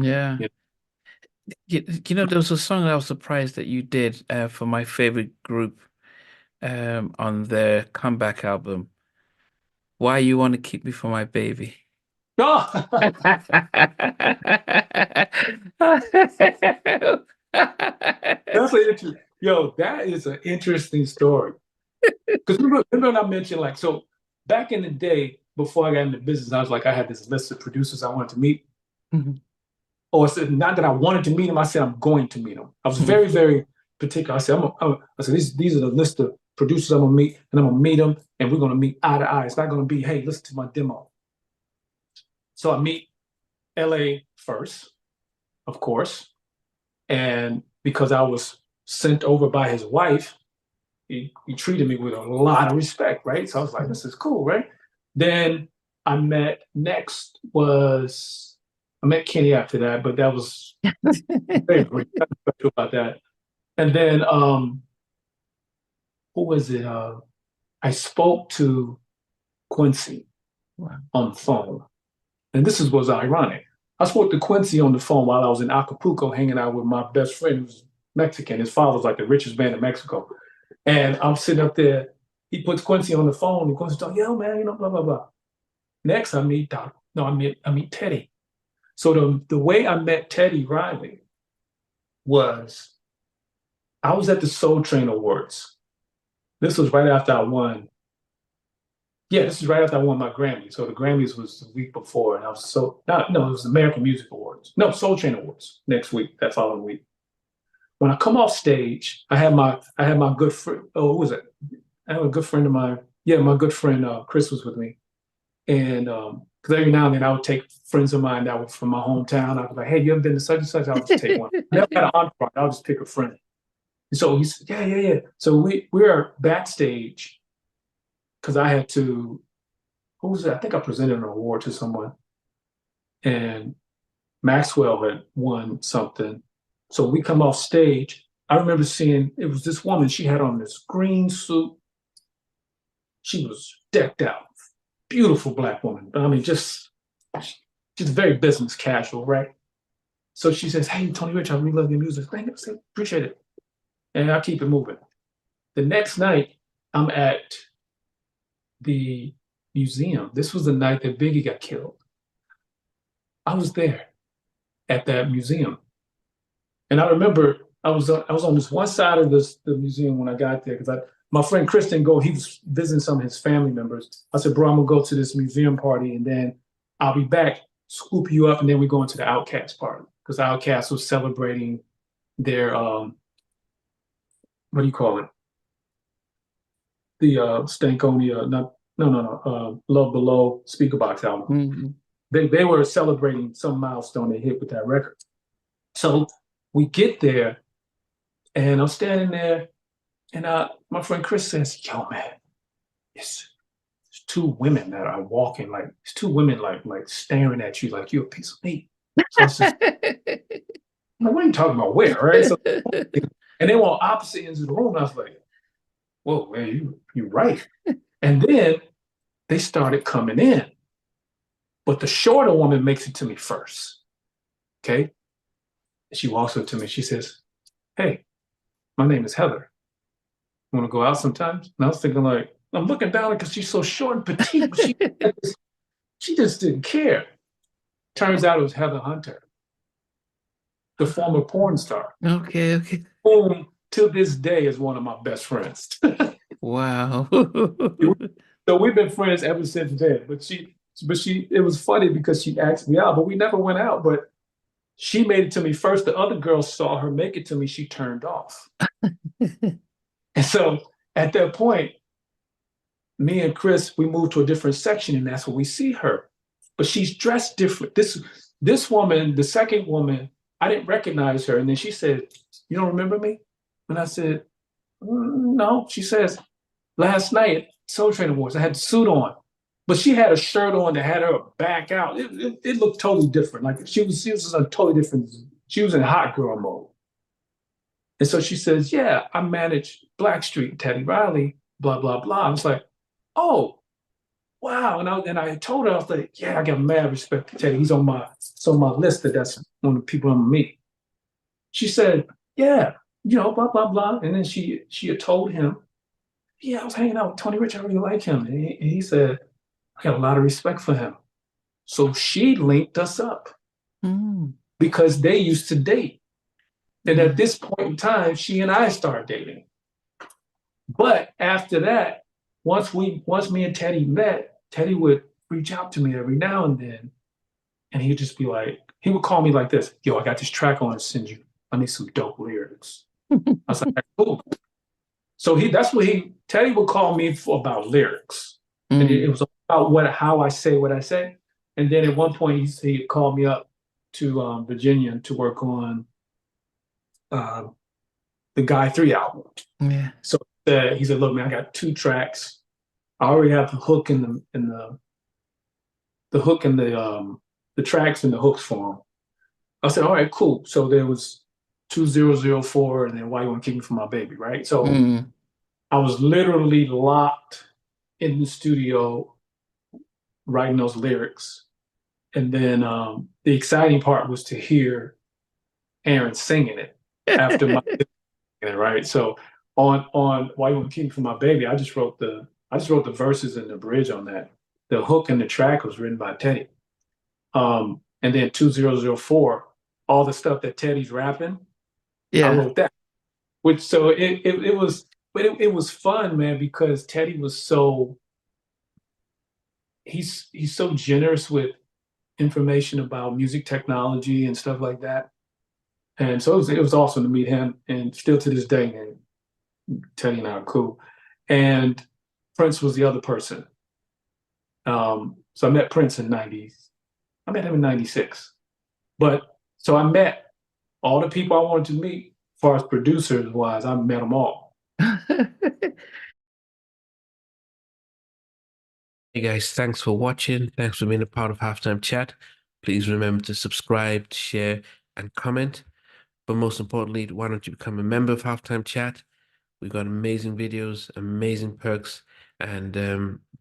Yeah. Yeah. There was a song I was surprised that you did for my favorite group on their comeback album. Why You Want to Keep Me for My Baby? Oh, that's an interesting. Yo, that is an interesting story. Because remember I mentioned like so back in the day before I got into business, I was like I had this list of producers I wanted to meet. Mhm. Or it's not that I wanted to meet them, I said I'm going to meet them. I was Mhm. very, very particular. I said, I said, these are the list of producers I'm gonna meet, and I'm gonna meet them, and we're gonna meet eye to eye. It's not gonna be, hey, listen to my demo. So I meet LA first, of course. And because I was sent over by his wife, he treated me with a lot of respect, right? So I was like, this is cool, right? Then I met Kenny after that, but that was very brief. Nothing special about that. And then who was it? I spoke to Quincy Wow. on the phone. And was ironic. I spoke to Quincy on the phone while I was in Acapulco hanging out with my best friend who's Mexican. His father's like the richest man in Mexico. And I'm sitting up there. He puts Quincy on the phone and Quincy's like, yo, man, blah, blah, blah. Next, I meet Doc. No, I meet Teddy. So the way I met Teddy Riley was I was at the Soul Train Awards. This was right after I won. Yeah, this is right after I won my Grammy. So the Grammys was the week before, and I was so no, it was the American Music Awards. No, Soul Train Awards next week, that following week. When I come off stage, I had my good friend. Oh, who was it? I have a good friend of mine. Yeah, my good friend Chris was with me, and because every now and then I would take friends of mine that were from my hometown. I was like, hey, you ever been to such and such? I'll just take one. I never had an entourage. I'll just pick a friend. And so he said, yeah, yeah, yeah. So we're backstage because I had to who was it? I think I presented an award to someone, and Maxwell had won something. So we come off stage. I remember seeing it was this woman. She had on this green suit. She was decked out, beautiful black woman. But I mean, just very business casual, right? So she says, "Hey, Tony Rich, I really love your music. Thank you, I said, appreciate it." And I keep it moving. The next night, I'm at the museum. This was the night that Biggie got killed. I was there at that museum. And I remember I was on this one side of the museum when I got there because I my friend Chris didn't go. He was visiting some of his family members. I said, "Bro, I'm gonna go to this museum party and then I'll be back, scoop you up, and then we go into the Outcast party because Outcast was celebrating their what do you call it? The Stankonia, not no no no Love Below Speaker Box album. Mhm. They were celebrating some milestone they hit with that record. So we get there and I'm standing there. And my friend Chris says, "Yo, man, it's two women that are walking like it's two women like staring at you like you're a piece of meat." So I says, "What are you talking about? Where?" Right? So and they were on opposite ends of the room. And I was like, "Whoa, man, you right." And then they started coming in, but the shorter woman makes it to me first. Okay, she walks up to me. She says, "Hey, my name is Heather. Want to go out sometimes?" And I was thinking like, I'm looking down because she's so short and petite, but she just didn't care. Turns out it was Heather Hunter, the former porn star, Okay, okay. whom to this day is one of my best friends. Wow. So we've been friends ever since then. It was funny because she asked me out, but we never went out. But she made it to me first. The other girls saw her make it to me. She turned off. And so at that point, me and Chris, we moved to a different section, and that's where we see her. But she's dressed different. This woman, the second woman, I didn't recognize her. And then she said, "You don't remember me?" And I said, No. She says, "Last night at Soul Train Awards, I had the suit on." But she had a shirt on that had her back out. It looked totally different. Like she was a totally different, she was in hot girl mode. And so she says, "Yeah, I manage Blackstreet, Teddy Riley, blah, blah, blah." I was like, "Oh, wow. And I had told her, I was like, yeah, I got mad respect for Teddy. He's on my list that's one of the people I'm gonna meet. She said, yeah, blah, blah, blah. And then she had told him, yeah, I was hanging out with Tony Rich. I really like him. And he said, I got a lot of respect for him. So she linked us up Mm. because they used to date. And Yeah. at this point in time, she and I started dating. But after that, once me and Teddy met, Teddy would reach out to me every now and then, and he'd just be like, he would call me like this, yo, I got this track I want to send you. I need some dope lyrics. I was like, cool. So Teddy would call me about lyrics. And it was about how I say what I say. And then at one point he called me up to Virginia to work on the Guy 3 album. Yeah. So he said, look, man, I got 2 tracks. I already have the hook and the hook and the tracks and the hooks for him. I said, all right, cool. So there was 2004 and then Why You Want to Keep Me From My Baby, right? So I was literally locked in the studio writing those lyrics. And then the exciting part was to hear Aaron singing it after my right. So on Why You Want to Keep Me From My Baby, I just wrote the verses and the bridge on that. The hook and the track was written by Teddy. And then 2004, all the stuff that Teddy's rapping, I wrote that. Which so it was fun, man, because Teddy was he's so generous with information about music technology and stuff like that. And so it was awesome to meet him. And still to this day, man, Teddy and I are cool. And Prince was the other person. So I met Prince in I met him in 96. But so I met all the people I wanted to meet, as far as producers wise, I met them all. Hey guys, thanks for watching. Thanks for being a part of Halftime Chat. Please remember to subscribe, share, and comment. But most importantly, why don't you become a member of Halftime Chat? We've got amazing videos, amazing perks, and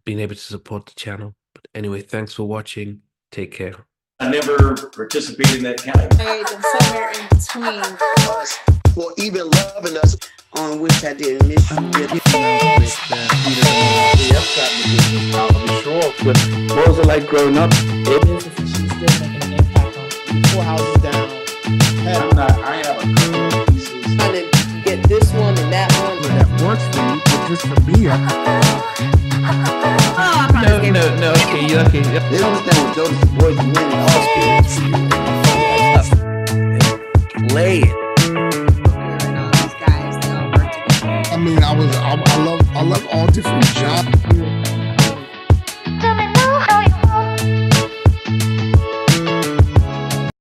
being able to support the channel. But anyway, thanks for watching. Take care. I never participated in that category. And somewhere in between. For even loving us, on which I didn't miss you with. What was it like growing up? She's still making an impact on 4 houses down. I have a couple pieces. Trying to get this one and that one. That works for me, but just for me, No. Okay, you okay? They don't understand what Jonas Boys are winning all spirits. Play it. I mean, I love all different genres.